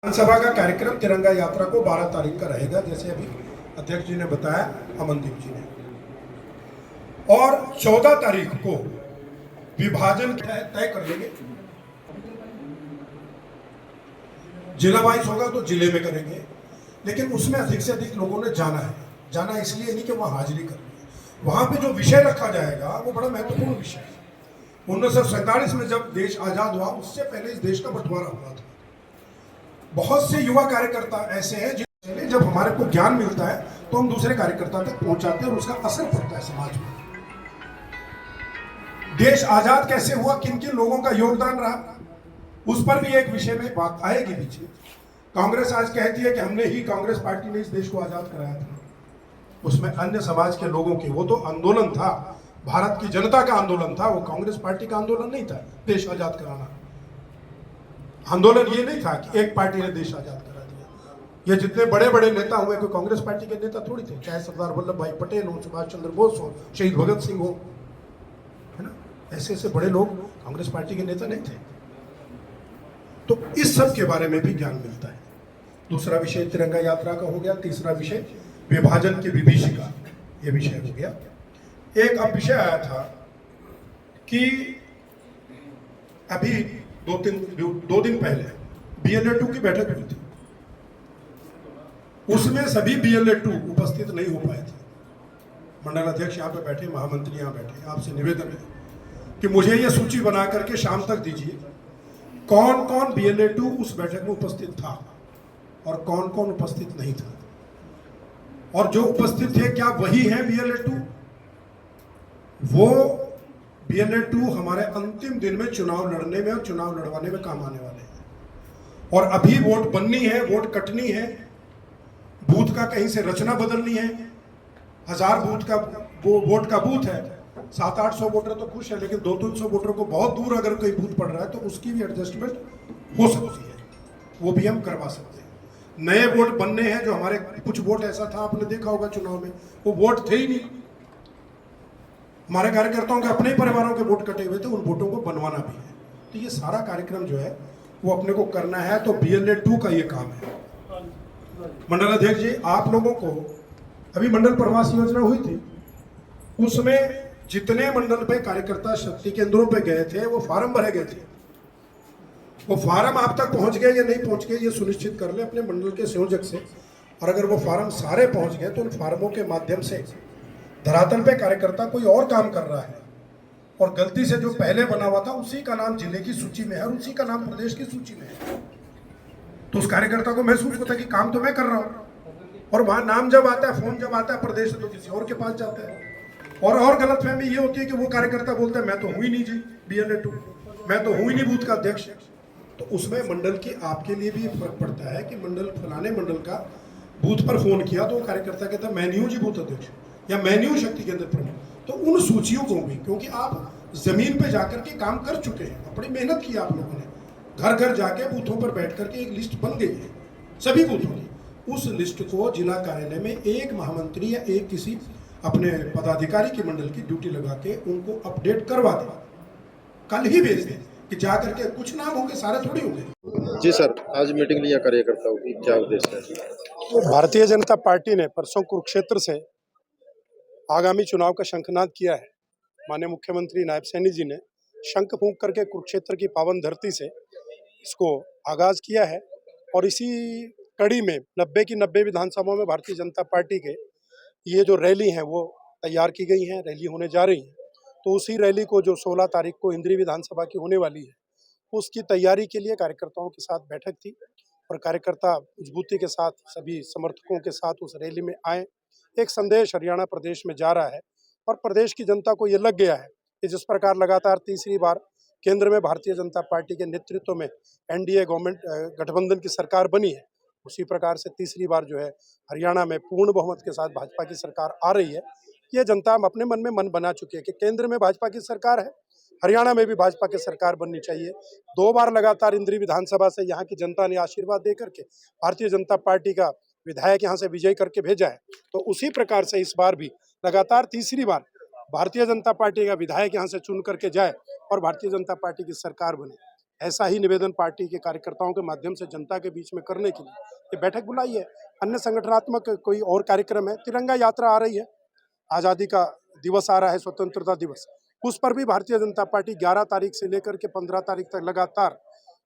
विधानसभा का कार्यक्रम तिरंगा यात्रा को 12 तारीख का रहेगा, जैसे अभी अध्यक्ष जी ने बताया, अमनदीप जी ने। और 14 तारीख को विभाजन तय कर लेंगे। जिला वाइज होगा तो जिले में करेंगे, लेकिन उसमें अधिक से अधिक लोगों ने जाना है। जाना इसलिए नहीं कि वहां हाजिरी करनी है, वहां पे जो विषय रखा जाएगा वो बड़ा महत्वपूर्ण विषय है। 1947 में जब देश आजाद हुआ, उससे पहले इस देश का बंटवारा हुआ था। बहुत से युवा कार्यकर्ता ऐसे हैं जिन्हें जब हमारे को ज्ञान मिलता है तो हम दूसरे कार्यकर्ता तक पहुंचाते हैं और उसका असर पड़ता है समाज में। देश आजाद कैसे हुआ, किन किन लोगों का योगदान रहा, उस पर भी एक विषय में बात आएगी पीछे। कांग्रेस आज कहती है कि हमने ही, कांग्रेस पार्टी ने इस देश को आजाद कराया था। उसमें अन्य समाज के लोगों के, वो तो आंदोलन था, भारत की जनता का आंदोलन था, वो कांग्रेस पार्टी का आंदोलन नहीं था। देश आजाद कराना आंदोलन ये नहीं था कि एक पार्टी ने देश आजाद करा दिया। ये जितने बड़े बड़े नेता हुए, कोई कांग्रेस पार्टी के नेता थोड़ी थे, चाहे सरदार वल्लभ भाई पटेल हो, सुभाष चंद्र बोस हो, शहीद भगत सिंह हो, है ना, ऐसे ऐसे बड़े लोग कांग्रेस पार्टी के नेता नहीं थे। तो इस सब के बारे में भी ज्ञान मिलता है। दूसरा विषय तिरंगा यात्रा का हो गया। तीसरा विषय विभाजन की विभीषिका, ये विषय हो गया। एक अब विषय आया था कि अभी दो दिन पहले BLA-2 की बैठक हुई थी, उसमें सभी BLA-2 उपस्थित नहीं हो पाए थे। मंडल अध्यक्ष यहाँ पे बैठे, महामंत्री यहाँ बैठे। आपसे निवेदन है कि मुझे ये सूची बना करके शाम तक दीजिए, कौन कौन BLA-2 उस बैठक में उपस्थित था और कौन कौन उपस्थित नहीं था, और जो उपस्थित थे क्या वही है BLA-2। वो BLA-2 हमारे अंतिम दिन में चुनाव लड़ने में और चुनाव लड़वाने में काम आने वाले हैं। और अभी वोट बननी है, वोट कटनी है, बूथ का कहीं से रचना बदलनी है। 1000 बूथ का वोट का बूथ है, 700-800 वोटर तो खुश है, लेकिन 200-300 वोटर को बहुत दूर अगर कोई बूथ पड़ रहा है तो उसकी भी एडजस्टमेंट हो सकती है, वो भी हम करवा सकते हैं। नए वोट बनने हैं, जो हमारे कुछ वोट ऐसा था, आपने देखा होगा चुनाव में, वो वोट थे ही नहीं, हमारे कार्यकर्ताओं के अपने परिवारों के वोट कटे हुए थे, उन वोटों को बनवाना भी है। तो ये सारा कार्यक्रम जो है वो अपने को करना है, तो BLA-2 का ये काम है। मंडल अध्यक्ष जी, आप लोगों को अभी मंडल प्रवास योजना हुई थी, उसमें जितने मंडल पे कार्यकर्ता शक्ति केंद्रों पे गए थे वो फार्म भरे गए थे। वो फार्म आप तक पहुंच गए या नहीं पहुंच गए, ये सुनिश्चित कर ले अपने मंडल के संयोजक से। और अगर वो फार्म सारे पहुंच गए तो उन फार्मों के माध्यम से धरातल पे कार्यकर्ता कोई और काम कर रहा है और गलती से जो पहले बना हुआ था उसी का नाम जिले की सूची में है और उसी का नाम प्रदेश की सूची में है, तो उस कार्यकर्ता को महसूस होता है कि काम तो मैं कर रहा हूं। और वहां नाम जब आता है, फोन जब आता है प्रदेश से, तो किसी और के पास जाता है। और गलतफहमी ये होती है कि वो कार्यकर्ता बोलता है मैं तो हूं ही नहीं जी BLA-2, मैं तो हूं ही नहीं बूथ का अध्यक्ष। तो उसमें मंडल की आपके लिए भी फर्क पड़ता है कि मंडल, फलाने मंडल का बूथ पर फोन किया तो वो कार्यकर्ता कहता है मैं नहीं हूं जी बूथ अध्यक्ष, या मैं नहीं हूं शक्ति केंद्र प्रमुख। तो उन सूचियों को भी, क्योंकि आप जमीन पे जाकर के काम कर चुके हैं, बड़ी मेहनत की आप लोगों ने, घर घर जाके बूथों पर बैठ करके एक लिस्ट बन गई है सभी बूथों की। उस लिस्ट को जिला कार्यालय में एक महामंत्री या एक किसी अपने पदाधिकारी की मंडल की ड्यूटी लगा के उनको अपडेट करवा दें, कल ही भेज दें कि जा करके कुछ नाम होंगे, सारे थोड़ी होंगे। जी सर, आज मीटिंग लिया कार्यकर्ताओं की, क्या उद्देश्य है? तो भारतीय जनता पार्टी ने परसों कुरुक्षेत्र से आगामी चुनाव का शंखनाद किया है। माननीय मुख्यमंत्री नायब सैनी जी ने शंख फूंक करके कुरुक्षेत्र की पावन धरती से इसको आगाज किया है। और इसी कड़ी में 90 की 90 विधानसभाओं में भारतीय जनता पार्टी के ये जो रैली हैं वो तैयार की गई हैं, रैली होने जा रही है। तो उसी रैली को जो 16 तारीख को इंद्री विधानसभा की होने वाली है, उसकी तैयारी के लिए कार्यकर्ताओं के साथ बैठक थी और कार्यकर्ता मजबूती के साथ सभी समर्थकों के साथ उस रैली में आए। एक संदेश हरियाणा प्रदेश में जा रहा है और प्रदेश की जनता को ये लग गया है कि जिस प्रकार लगातार तीसरी बार केंद्र में भारतीय जनता पार्टी के नेतृत्व में NDA गवर्नमेंट गठबंधन की सरकार बनी है, उसी प्रकार से तीसरी बार जो है हरियाणा में पूर्ण बहुमत के साथ भाजपा की सरकार आ रही है। ये जनता अपने मन में मन बना चुकी है कि केंद्र में भाजपा की सरकार है, हरियाणा में भी भाजपा की सरकार बननी चाहिए। 2 बार लगातार इंद्री विधानसभा से यहाँ की जनता ने आशीर्वाद दे करके भारतीय जनता पार्टी का विधायक यहाँ से विजयी करके भेजा है, तो उसी प्रकार से इस बार भी लगातार तीसरी बार भारतीय जनता पार्टी का विधायक यहाँ से चुन करके जाए और भारतीय जनता पार्टी की सरकार बने। ऐसा ही निवेदन पार्टी के कार्यकर्ताओं के माध्यम से जनता के बीच में करने के लिए ये बैठक बुलाई है। अन्य संगठनात्मक कोई और कार्यक्रम है, तिरंगा यात्रा आ रही है, आज़ादी का दिवस आ रहा है, स्वतंत्रता दिवस, उस पर भी भारतीय जनता पार्टी 11 तारीख से लेकर के 15 तारीख तक लगातार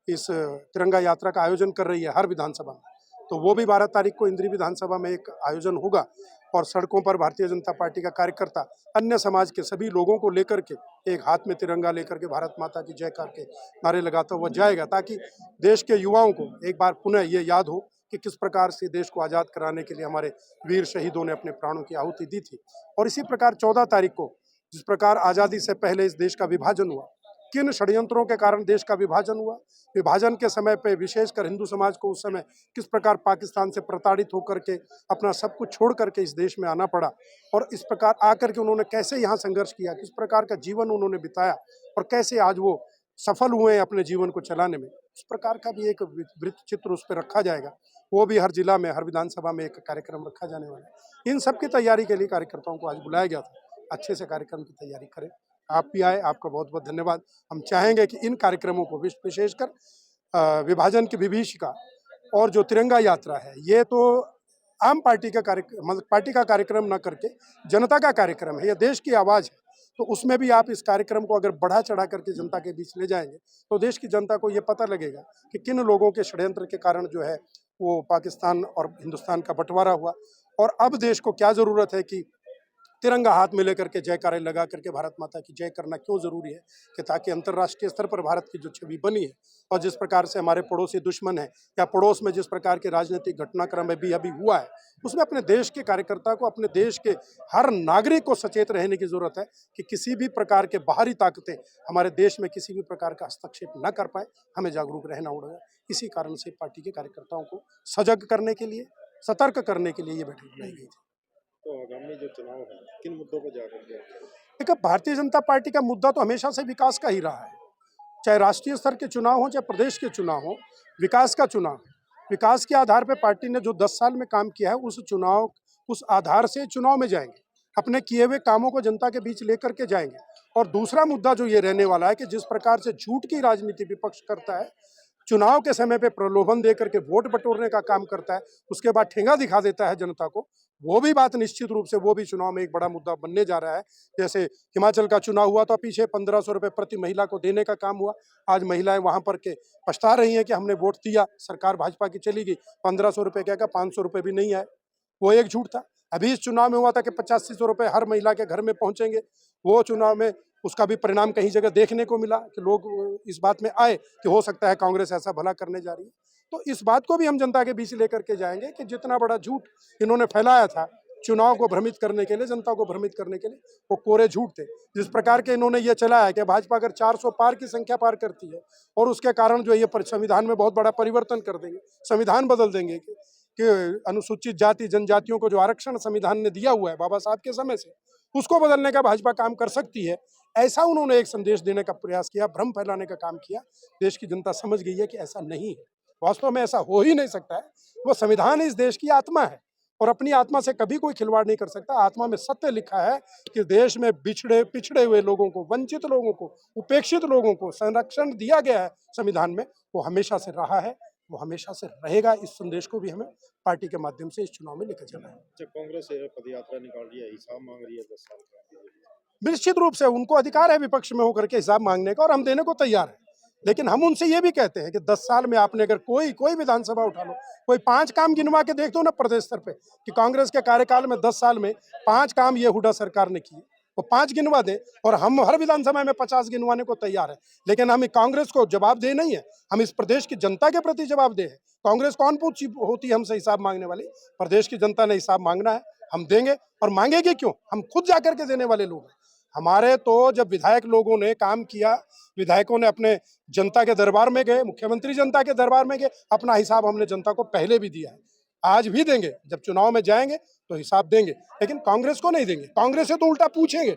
इस तिरंगा यात्रा का आयोजन कर रही है हर विधानसभा में। तो वो भी 12 तारीख को इंद्री विधानसभा में एक आयोजन होगा और सड़कों पर भारतीय जनता पार्टी का कार्यकर्ता अन्य समाज के सभी लोगों को लेकर के एक हाथ में तिरंगा लेकर के भारत माता की जय करके नारे लगाता हुआ जाएगा, ताकि देश के युवाओं को एक बार पुनः ये याद हो कि किस प्रकार से देश को आज़ाद कराने के लिए हमारे वीर शहीदों ने अपने प्राणों की आहुति दी थी। और इसी प्रकार 14 तारीख को जिस प्रकार आज़ादी से पहले इस देश का विभाजन हुआ, किन षड्यंत्रों के कारण देश का विभाजन हुआ, विभाजन के समय पे विशेषकर हिंदू समाज को उस समय किस प्रकार पाकिस्तान से प्रताड़ित होकर के अपना सब कुछ छोड़ करके इस देश में आना पड़ा, और इस प्रकार आकर के उन्होंने कैसे यहाँ संघर्ष किया, किस प्रकार का जीवन उन्होंने बिताया और कैसे आज वो सफल हुए हैं अपने जीवन को चलाने में, इस प्रकार का भी एक वृत्त चित्र उस पर रखा जाएगा। वो भी हर जिला में, हर विधानसभा में एक कार्यक्रम रखा जाने वाला है। इन सब की तैयारी के लिए कार्यकर्ताओं को आज बुलाया गया था। अच्छे से कार्यक्रम की तैयारी करें। आप भी आए, आपका बहुत बहुत धन्यवाद। हम चाहेंगे कि इन कार्यक्रमों को विशेषकर विभाजन की विभीषिका और जो तिरंगा यात्रा है, ये तो आम पार्टी का कार्यक्रम, मतलब पार्टी का कार्यक्रम न करके जनता का कार्यक्रम है, ये देश की आवाज़ है। तो उसमें भी आप इस कार्यक्रम को अगर बढ़ा चढ़ा करके जनता के बीच ले जाएंगे तो देश की जनता को ये पता लगेगा कि किन लोगों के षड्यंत्र के कारण जो है वो पाकिस्तान और हिंदुस्तान का बंटवारा हुआ, और अब देश को क्या ज़रूरत है कि तिरंगा हाथ में लेकर के जयकारे लगा करके भारत माता की जय करना क्यों जरूरी है, कि ताकि अंतर्राष्ट्रीय स्तर पर भारत की जो छवि बनी है और जिस प्रकार से हमारे पड़ोसी दुश्मन है या पड़ोस में जिस प्रकार के राजनीतिक घटनाक्रम अभी हुआ है, उसमें अपने देश के कार्यकर्ता को, अपने देश के हर नागरिक को सचेत रहने की जरूरत है कि किसी भी प्रकार के बाहरी ताकतें हमारे देश में किसी भी प्रकार का हस्तक्षेप न कर पाए। हमें जागरूक रहना होगा। इसी कारण से पार्टी के कार्यकर्ताओं को सजग करने के लिए, सतर्क करने के लिए ये बैठक बुलाई गई थी। तो आगामी जो चुनाव है किन मुद्दों पर जाकर के? देखिए, भारतीय जनता पार्टी का मुद्दा तो हमेशा से विकास का ही रहा है, चाहे राष्ट्रीय स्तर के चुनाव हो, चाहे प्रदेश के चुनाव हो, विकास का चुनाव है। विकास के आधार पर पार्टी ने जो 10 साल में काम किया है, उस आधार से चुनाव में जाएंगे, अपने किए हुए कामों को जनता के बीच लेकर के जाएंगे। और दूसरा मुद्दा जो ये रहने वाला है कि जिस प्रकार से झूठ की राजनीति विपक्ष करता है, चुनाव के समय पे प्रलोभन दे करके वोट बटोरने का काम करता है, उसके बाद ठेंगा दिखा देता है जनता को, वो भी बात निश्चित रूप से वो भी चुनाव में एक बड़ा मुद्दा बनने जा रहा है। जैसे हिमाचल का चुनाव हुआ तो पीछे 1500 रुपये प्रति महिला को देने का काम हुआ। आज महिलाएं वहां पर के पछता रही हैं कि हमने वोट दिया, सरकार भाजपा की चली गई, 1500 रुपये क्या 500 रुपये भी नहीं आए। वो एक झूठ था। अभी इस चुनाव में हुआ था कि 8500 रुपये हर महिला के घर में पहुंचेंगे। वो चुनाव में उसका भी परिणाम कहीं जगह देखने को मिला कि लोग इस बात में आए कि हो सकता है कांग्रेस ऐसा भला करने जा रही है। तो इस बात को भी हम जनता के बीच लेकर के जाएंगे कि जितना बड़ा झूठ इन्होंने फैलाया था चुनाव को भ्रमित करने के लिए, जनता को भ्रमित करने के लिए, वो कोरे झूठ थे। जिस प्रकार के इन्होंने ये चलाया है कि भाजपा अगर 400 पार की संख्या पार करती है और उसके कारण जो ये संविधान में बहुत बड़ा परिवर्तन कर देंगे, संविधान बदल देंगे कि अनुसूचित जाति जनजातियों को जो आरक्षण संविधान ने दिया हुआ है बाबा साहब के समय से, उसको बदलने का भाजपा काम कर सकती है, ऐसा उन्होंने एक संदेश देने का प्रयास किया, भ्रम फैलाने का काम किया। देश की जनता समझ गई है कि ऐसा नहीं है, वास्तव में ऐसा हो ही नहीं सकता है। वो संविधान इस देश की आत्मा है और अपनी आत्मा से कभी कोई खिलवाड़ नहीं कर सकता। आत्मा में सत्य लिखा है कि देश में पिछड़े हुए लोगों को, वंचित लोगों को, उपेक्षित लोगों को संरक्षण दिया गया है संविधान में। वो हमेशा से रहा है, वो हमेशा से रहेगा। इस संदेश को भी हमें पार्टी के माध्यम से इस चुनाव में लेकर चलना है। जब कांग्रेस पदयात्रा निकाल रही है, हिसाब मांग रही है 10 साल का, निश्चित रूप से उनको अधिकार है विपक्ष में होकर के हिसाब मांगने का और हम देने को तैयार हैं। लेकिन हम उनसे ये भी कहते हैं कि 10 साल में आपने अगर कोई विधानसभा उठा लो, कोई 5 काम गिनवा के देख दो ना प्रदेश स्तर पे कि कांग्रेस के कार्यकाल में 10 साल में 5 काम ये हुड्डा सरकार ने किए, वो 5 गिनवा दे। और हम हर विधानसभा में 50 गिनवाने को तैयार है। लेकिन हम कांग्रेस को जवाब दे नहीं है, हम इस प्रदेश की जनता के प्रति जवाब दे है। कांग्रेस कौन पूछी होती है हमसे हिसाब मांगने वाली? प्रदेश की जनता ने हिसाब मांगना है, हम देंगे। और मांगेगी क्यों? हम खुद जाकर के देने वाले लोग हैं। हमारे तो जब विधायक लोगों ने काम किया, विधायकों ने अपने जनता के दरबार में गए, मुख्यमंत्री जनता के दरबार में गए, अपना हिसाब हमने जनता को पहले भी दिया है, आज भी देंगे। जब चुनाव में जाएंगे तो हिसाब देंगे, लेकिन कांग्रेस को नहीं देंगे। कांग्रेस से तो उल्टा पूछेंगे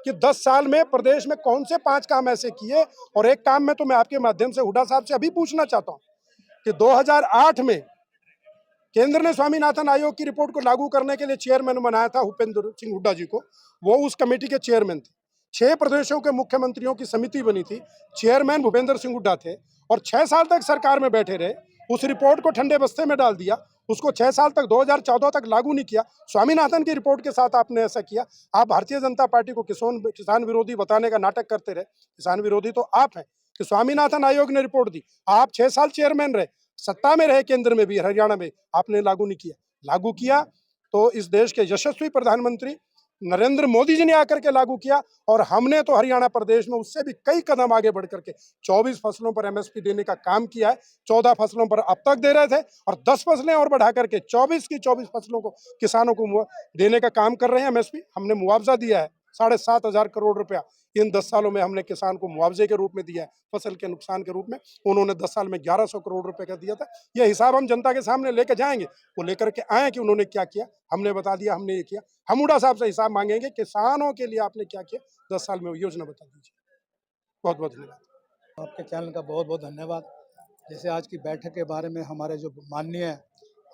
कि 10 साल में प्रदेश में कौन से 5 काम ऐसे किए। और एक काम में तो मैं आपके माध्यम से हुड्डा साहब से अभी पूछना चाहता हूँ कि 2008 में केंद्र ने स्वामीनाथन आयोग की रिपोर्ट को लागू करने के लिए चेयरमैन बनाया था भूपेंद्र सिंह हुड्डा जी को, वो उस कमेटी के चेयरमैन थे। 6 प्रदेशों के मुख्यमंत्रियों की समिति बनी थी, चेयरमैन भूपेंद्र सिंह हुड्डा थे और 6 साल तक सरकार में बैठे रहे। उस रिपोर्ट को ठंडे बस्ते में डाल दिया, उसको 6 साल तक 2014 तक लागू नहीं किया। स्वामीनाथन की रिपोर्ट के साथ आपने ऐसा किया। आप भारतीय जनता पार्टी को किसान विरोधी बताने का नाटक करते रहे। किसान विरोधी तो आप हैं कि स्वामीनाथन आयोग ने रिपोर्ट दी, आप 6 साल चेयरमैन रहे, सत्ता में रहे, केंद्र में भी, हरियाणा में, आपने लागू नहीं किया। लागू किया तो इस देश के यशस्वी प्रधानमंत्री नरेंद्र मोदी जी ने आकर के लागू किया और हमने तो हरियाणा प्रदेश में उससे भी कई कदम आगे बढ़ करके 24 फसलों पर एमएसपी देने का काम किया है। 14 फसलों पर अब तक दे रहे थे और 10 फसलें और बढ़ा करके 24 की 24 फसलों को किसानों को देने का काम कर रहे हैं। एमएसपी हमने मुआवजा दिया है 7,500 करोड़ रुपया इन 10 सालों में हमने किसान को मुआवजे के रूप में दिया है, फसल के नुकसान के रूप में। उन्होंने 10 साल में 1100 करोड़ रुपए का दिया था। यह हिसाब हम जनता के सामने लेकर जाएंगे, वो लेकर के आए कि उन्होंने क्या किया, हमने बता दिया हमने ये किया। हम हुड्डा साहब से हिसाब मांगेंगे किसानों के लिए आपने क्या किया, 10 साल में योजना बता दीजिए। बहुत बहुत धन्यवाद। आपके चैनल का बहुत बहुत धन्यवाद। जैसे आज की बैठक के बारे में हमारे जो माननीय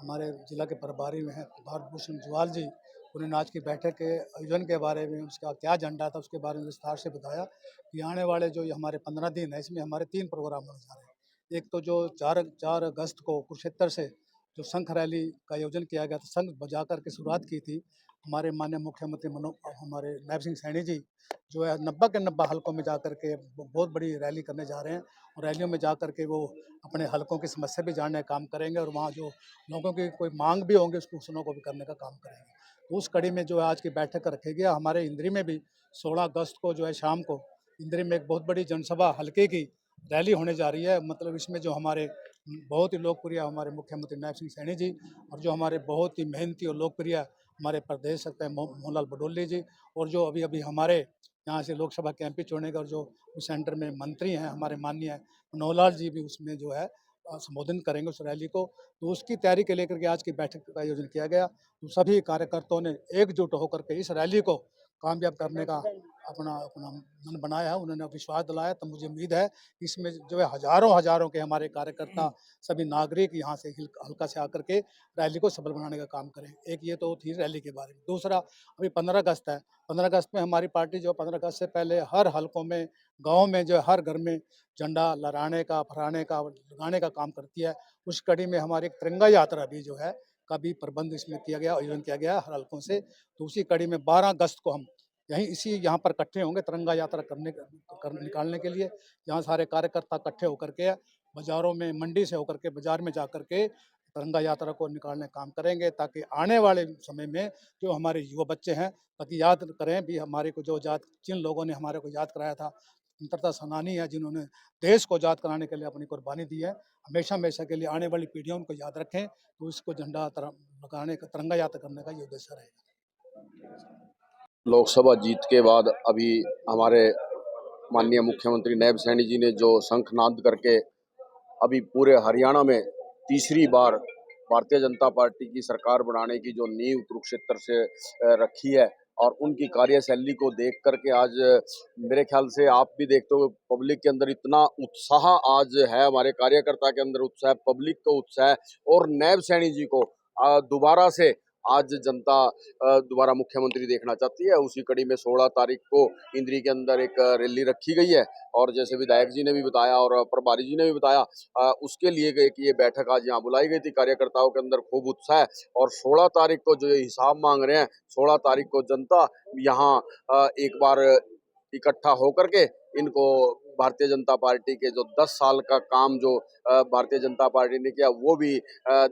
हमारे जिला के प्रभारी में हैं भारत भूषण जुआल जी, उन्होंने आज की बैठक के आयोजन के बारे में, उसका क्या एजेंडा था उसके बारे में विस्तार से बताया कि आने वाले जो ये हमारे 15 दिन है, इसमें हमारे 3 प्रोग्राम होने जा रहे हैं। एक तो जो 4 अगस्त को कुरुक्षेत्र से जो शंख रैली का आयोजन किया गया था, शंख बजा कर के शुरुआत की थी हमारे माननीय मुख्यमंत्री हमारे नायब सिंह सैनी जी, जो है 90 के 90 हलकों में जा कर के बहुत बड़ी रैली करने जा रहे हैं और रैलियों में जा कर के वो अपने हलकों की समस्या भी जानने का काम करेंगे और वहाँ जो लोगों की कोई मांग भी होंगे उसको सुनों को भी करने का काम करेंगे। तो उस कड़ी में जो है आज की बैठक रखी गया। हमारे इंद्री में भी 16 अगस्त को जो है शाम को इंद्री में एक बहुत बड़ी जनसभा हल्के की रैली होने जा रही है। मतलब इसमें जो हमारे बहुत ही लोकप्रिय हमारे मुख्यमंत्री नायब सिंह सैनी जी और जो हमारे बहुत ही मेहनती और लोकप्रिय हमारे प्रदेश सकते हैं मोहनलाल बडोली जी और जो अभी अभी हमारे यहाँ से लोकसभा के एमपी चुने गए और जो उस सेंटर में मंत्री हैं हमारे माननीय मनोहर जी भी उसमें जो है संबोधन करेंगे उस रैली को। तो उसकी तैयारी के लेकर के आज की बैठक का आयोजन किया गया। तो सभी कार्यकर्ताओं ने एकजुट होकर के इस रैली को कामयाब करने का अपना अपना मन बनाया है, उन्होंने विश्वास दिलाया। तो मुझे उम्मीद है इसमें जो है हजारों के हमारे कार्यकर्ता सभी नागरिक यहाँ से हल्का से आकर के रैली को सफल बनाने का काम करें। एक ये तो थी रैली के बारे में। दूसरा अभी 15 अगस्त है, 15 अगस्त में हमारी पार्टी जो 15 अगस्त से पहले हर हलकों में गाँव में जो हर घर में झंडा लहराने का फहराने का लगाने का काम करती है। उस कड़ी में हमारी एक तिरंगा यात्रा भी जो है का भी प्रबंध इसमें किया गया, आयोजन किया गया हर हलकों से। तो उसी कड़ी में 12 अगस्त को हम यहाँ पर इकट्ठे होंगे तिरंगा यात्रा निकालने के लिए। यहाँ सारे कार्यकर्ता इकट्ठे होकर के बाजारों में मंडी से होकर के बाजार में जा कर के तिरंगा यात्रा को निकालने का काम करेंगे ताकि आने वाले समय में जो हमारे युवा बच्चे हैं ताकि याद करें भी हमारे को जो जिन लोगों ने हमारे को याद कराया था, स्वतंत्रता सेनानी है जिन्होंने देश को याद कराने के लिए अपनी कुर्बानी दी है, हमेशा हमेशा के लिए आने वाली पीढ़ियों उनको याद रखें। तो इसको झंडा लगाने का तिरंगा यात्रा करने का ये उद्देश्य रहेगा। लोकसभा जीत के बाद अभी हमारे माननीय मुख्यमंत्री नायब सैनी जी ने जो शंखनाद करके अभी पूरे हरियाणा में तीसरी बार भारतीय जनता पार्टी की सरकार बनाने की जो नींव कुरुक्षेत्र से रखी है और उनकी कार्यशैली को देख करके आज मेरे ख्याल से आप भी देखते हो पब्लिक के अंदर इतना उत्साह आज है, हमारे कार्यकर्ता के अंदर उत्साह, पब्लिक को उत्साह और नायब सैनी जी को दोबारा से आज जनता दोबारा मुख्यमंत्री देखना चाहती है। उसी कड़ी में 16 तारीख को इंद्री के अंदर एक रैली रखी गई है और जैसे विधायक जी ने भी बताया और प्रभारी जी ने भी बताया उसके लिए कि ये बैठक आज यहाँ बुलाई गई थी। कार्यकर्ताओं के अंदर खूब उत्साह है और 16 तारीख को जो ये हिसाब मांग रहे हैं, 16 तारीख को जनता यहाँ एक बार इकट्ठा होकर के इनको भारतीय जनता पार्टी के जो 10 साल का काम जो भारतीय जनता पार्टी ने किया वो भी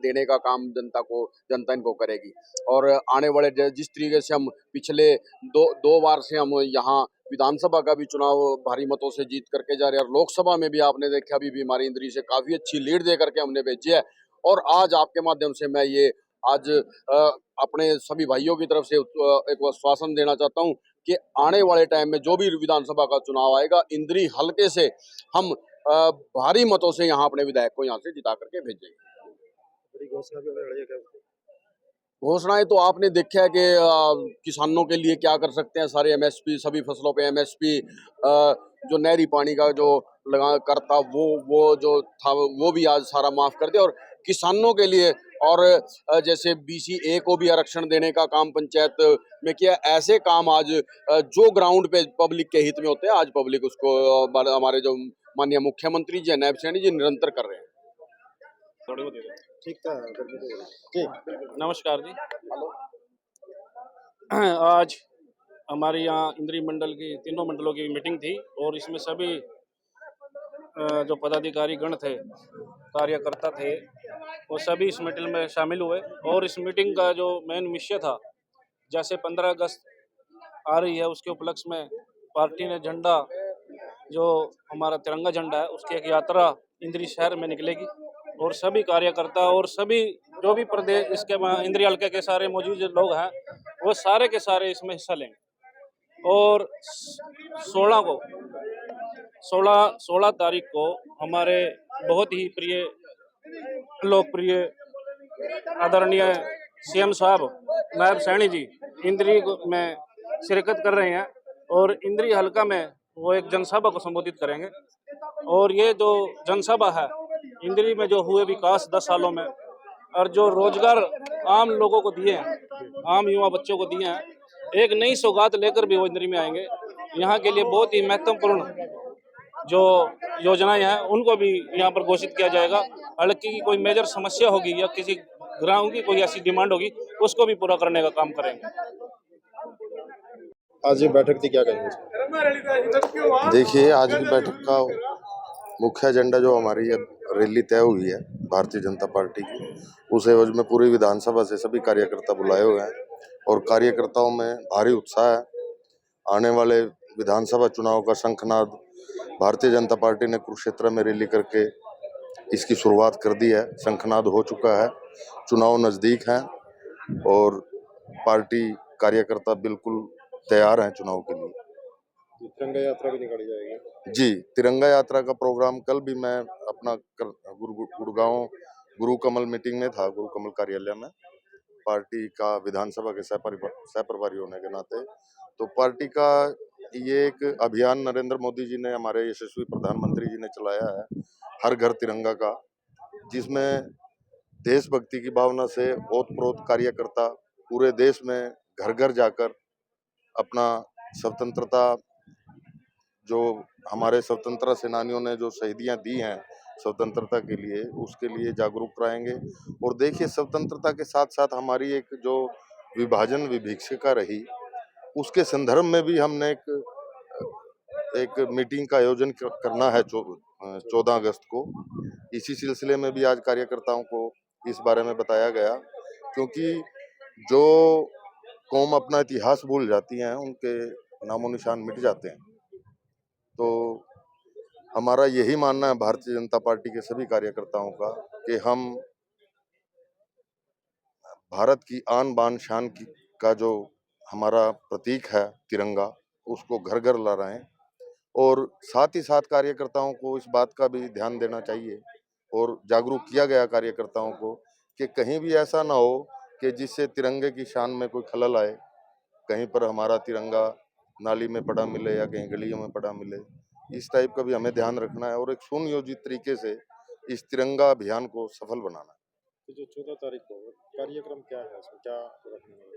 देने का काम जनता इनको करेगी। और आने वाले जिस तरीके से हम पिछले दो बार से हम यहाँ विधानसभा का भी चुनाव भारी मतों से जीत करके जा रहे हैं और लोकसभा में भी आपने देखा अभी भी हमारी इंद्री से काफी अच्छी लीड दे करके हमने भेजी है। और आज आपके माध्यम से मैं ये आज अपने सभी भाइयों की तरफ से एक आश्वासन देना चाहता हूँ कि आने वाले टाइम में जो भी विधानसभा का चुनाव आएगा इंद्री हल्के से हम भारी मतों से यहाँ अपने विधायक को यहाँ से जिता करके भेजेंगे। घोषणाएं तो आपने देखा है कि किसानों के लिए क्या कर सकते हैं, सारे एमएसपी सभी फसलों पे एमएसपी, जो नहरी पानी का जो लगा करता वो जो था वो भी आज सारा माफ कर दिया और किसानों के लिए और जैसे BC को भी आरक्षण देने का काम पंचायत में किया। ऐसे काम आज जो ग्राउंड पे पब्लिक के हित में होते हैं, आज पब्लिक उसको हमारे जो माननीय मुख्यमंत्री जी नायब सैनी जी निरंतर कर रहे हैं। ठीक था जी। नमस्कार जी। आज हमारे यहाँ इंद्री मंडल की तीनों मंडलों की मीटिंग थी और इसमें सभी जो पदाधिकारी गण थे, कार्यकर्ता थे, वो सभी इस मीटिंग में शामिल हुए। और इस मीटिंग का जो मेन विषय था, जैसे 15 अगस्त आ रही है, उसके उपलक्ष्य में पार्टी ने झंडा, जो हमारा तिरंगा झंडा है, उसकी एक यात्रा इंद्री शहर में निकलेगी और सभी कार्यकर्ता और सभी जो भी प्रदेश इसके इंद्री हल्के के सारे मौजूद लोग हैं, वो सारे के सारे इसमें हिस्सा लेंगे। और 16 तारीख को हमारे बहुत ही प्रिय, लोकप्रिय, आदरणीय CM साहब नायब सैनी जी इंद्री में शिरकत कर रहे हैं और इंद्री हल्का में वो एक जनसभा को संबोधित करेंगे। और ये जो जनसभा है, इंद्री में जो हुए विकास 10 सालों में और जो रोजगार आम लोगों को दिए हैं, आम युवा बच्चों को दिए हैं, एक नई सौगात लेकर भी वो इंद्री में आएंगे। यहाँ के लिए बहुत ही महत्वपूर्ण जो योजनाएं हैं उनको भी यहाँ पर घोषित किया जाएगा। हल्की की कोई मेजर समस्या होगी या किसी ग्राम की कोई ऐसी डिमांड होगी, उसको भी पूरा करने का काम करेंगे। आज ये बैठक थी, क्या कहेंगे? देखिए, आज की बैठक का मुख्य एजेंडा जो हमारी रैली तय हुई है भारतीय जनता पार्टी की, उस एवज में पूरी विधानसभा से सभी कार्यकर्ता बुलाए हुए हैं और कार्यकर्ताओं में भारी उत्साह है। आने वाले विधानसभा चुनाव का शंखनाद भारतीय जनता पार्टी ने कुरुक्षेत्र में रैली करके इसकी शुरुआत कर दी है। शंखनाद हो चुका है, चुनाव नज़दीक हैं और पार्टी कार्यकर्ता बिल्कुल तैयार हैं चुनाव के लिए। तिरंगा यात्रा भी निकाली जाएगी जी, तिरंगा यात्रा का प्रोग्राम कल भी मैं अपना गुड़गांव गुरु कमल मीटिंग में था, गुरु कमल कार्यालय में, पार्टी का विधानसभा के सहप्रभारी होने के नाते। तो पार्टी का ये एक अभियान नरेंद्र मोदी जी ने, हमारे यशस्वी प्रधानमंत्री जी ने चलाया है, हर घर तिरंगा का, जिसमें देशभक्ति की भावना से ओतप्रोत कार्यकर्ता पूरे देश में घर घर जाकर अपना स्वतंत्रता, जो हमारे स्वतंत्रता सेनानियों ने जो शहीदियां दी हैं स्वतंत्रता के लिए, उसके लिए जागरूक कराएंगे। और देखिए, स्वतंत्रता के साथ साथ हमारी एक जो विभाजन विभीषिका रही, उसके संदर्भ में भी हमने एक मीटिंग का आयोजन करना है 14 अगस्त को। इसी सिलसिले में भी आज कार्यकर्ताओं को इस बारे में बताया गया, क्योंकि जो कौम अपना इतिहास भूल जाती हैं, उनके नामो निशान मिट जाते हैं। तो हमारा यही मानना है भारतीय जनता पार्टी के सभी कार्यकर्ताओं का कि हम भारत की आन बान शान का जो हमारा प्रतीक है तिरंगा, उसको घर घर ला रहे हैं। और साथ ही साथ कार्यकर्ताओं को इस बात का भी ध्यान देना चाहिए और जागरूक किया गया कार्यकर्ताओं को कि कहीं भी ऐसा ना हो कि जिससे तिरंगे की शान में कोई खलल आए, कहीं पर हमारा तिरंगा नाली में पड़ा मिले या कहीं गलियों में पड़ा मिले। इस टाइप का भी हमें ध्यान रखना है और एक सुनियोजित तरीके से इस तिरंगा अभियान को सफल बनाना है। तो जो 14 तारीख को कार्यक्रम क्या है, उसमें क्या रखने वाले?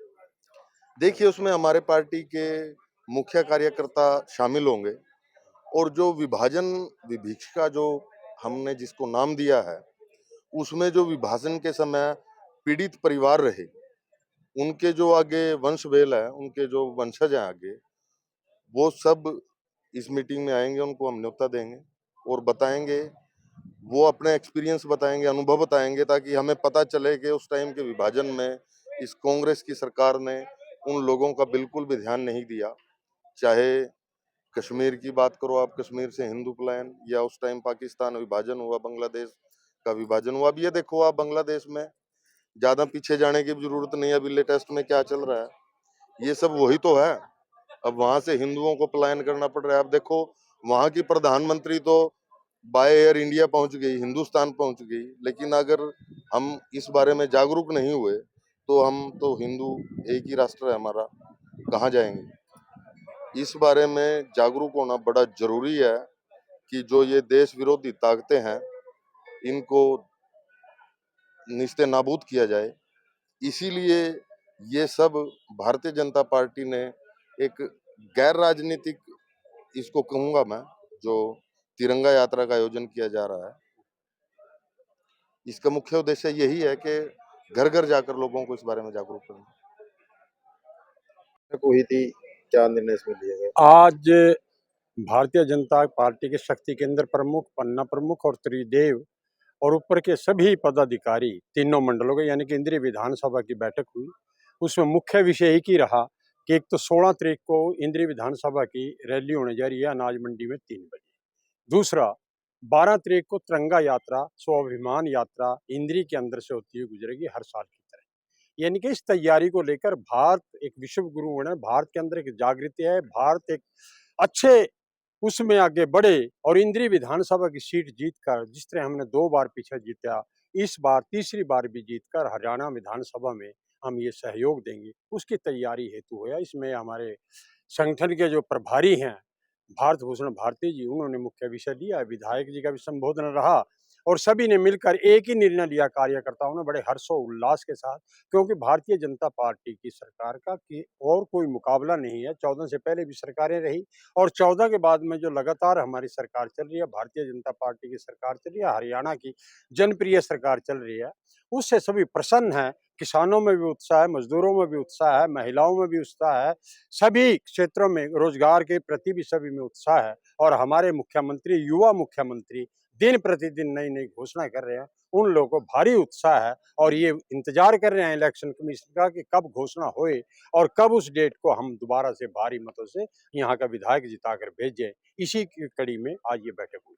देखिए, उसमें हमारे पार्टी के मुख्य कार्यकर्ता शामिल होंगे और जो विभाजन विभीषिका जो हमने जिसको नाम दिया है, उसमें जो विभाजन के समय पीड़ित परिवार रहे, उनके जो आगे वंश वेल है, उनके जो वंशज हैं आगे, वो सब इस मीटिंग में आएंगे। उनको हम न्योता देंगे और बताएंगे, वो अपने एक्सपीरियंस बताएंगे, अनुभव बताएंगे, ताकि हमें पता चले कि उस टाइम के विभाजन में इस कांग्रेस की सरकार ने उन लोगों का बिल्कुल भी ध्यान नहीं दिया। चाहे कश्मीर की बात करो आप, कश्मीर से हिंदू पलायन, या उस टाइम पाकिस्तान विभाजन हुआ, बांग्लादेश का विभाजन हुआ। अब ये देखो आप, बांग्लादेश में ज्यादा पीछे जाने की जरूरत नहीं है, अभी लेटेस्ट में क्या चल रहा है, ये सब वही तो है। अब वहां से हिंदुओं को पलायन करना पड़ रहा है। अब देखो, वहां की प्रधानमंत्री तो बाय एयर इंडिया पहुंच गई, हिंदुस्तान पहुंच गई, लेकिन अगर हम इस बारे में जागरूक नहीं हुए तो हम तो हिंदू, एक ही राष्ट्र है हमारा, कहाँ जाएंगे। इस बारे में जागरूक होना बड़ा जरूरी है कि जो ये देश विरोधी ताकतें हैं, इनको निस्ते नाबूद किया जाए। इसीलिए ये सब भारतीय जनता पार्टी ने एक गैर राजनीतिक, इसको कहूँगा मैं, जो तिरंगा यात्रा का आयोजन किया जा रहा है, इसका मुख्य उद्देश्य यही है कि घर-घर जाकर लोगों को इस बारे में जागरूक करना। हुई थी, क्या निर्णय इसमें लिए गए? आज भारतीय जनता पार्टी के शक्ति केंद्र प्रमुख, पन्ना प्रमुख और त्रिदेव और ऊपर के सभी पदाधिकारी तीनों मंडलों के यानी केंद्रीय विधानसभा की बैठक हुई। उसमें मुख्य विषय एक ही रहा कि एक तो 16 तारीख को इंद्रीय विधानसभा की रैली होने जा रही है अनाज मंडी में 3 बजे। दूसरा 12 तारीख को तिरंगा यात्रा, स्वाभिमान यात्रा इंद्री के अंदर से होती हुई गुजरेगी हर साल की तरह। यानी कि इस तैयारी को लेकर भारत एक विश्व गुरु बने, भारत के अंदर एक जागृति है, भारत एक अच्छे उसमें आगे बढ़े और इंद्री विधानसभा की सीट जीतकर, जिस तरह हमने 2 बार पीछे जीता, इस बार तीसरी बार भी जीतकर हरियाणा विधानसभा में हम ये सहयोग देंगे, उसकी तैयारी हेतु है। इसमें हमारे संगठन के जो प्रभारी हैं भारत भूषण भारती जी, उन्होंने मुख्य विषय लिया, विधायक जी का भी संबोधन रहा और सभी ने मिलकर एक ही निर्णय लिया कार्यकर्ताओं ने बड़े हर्षोल्लास के साथ, क्योंकि भारतीय जनता पार्टी की सरकार का कि और कोई मुकाबला नहीं है। 14 से पहले भी सरकारें रही और 14 के बाद में जो लगातार हमारी सरकार चल रही है, भारतीय जनता पार्टी की सरकार चल रही है, हरियाणा की जनप्रिय सरकार चल रही है, उससे सभी प्रसन्न हैं। किसानों में भी उत्साह है, मजदूरों में भी उत्साह है, महिलाओं में भी उत्साह है, सभी क्षेत्रों में रोजगार के प्रति भी सभी में उत्साह है और हमारे मुख्यमंत्री, युवा मुख्यमंत्री दिन प्रतिदिन नई नई घोषणा कर रहे हैं, उन लोगों को भारी उत्साह है और ये इंतजार कर रहे हैं इलेक्शन कमीशन का कि कब घोषणा होए और कब उस डेट को हम दोबारा से भारी मतों से यहाँ का विधायक जिताकर भेजें। इसी की कड़ी में आज ये बैठक हुई।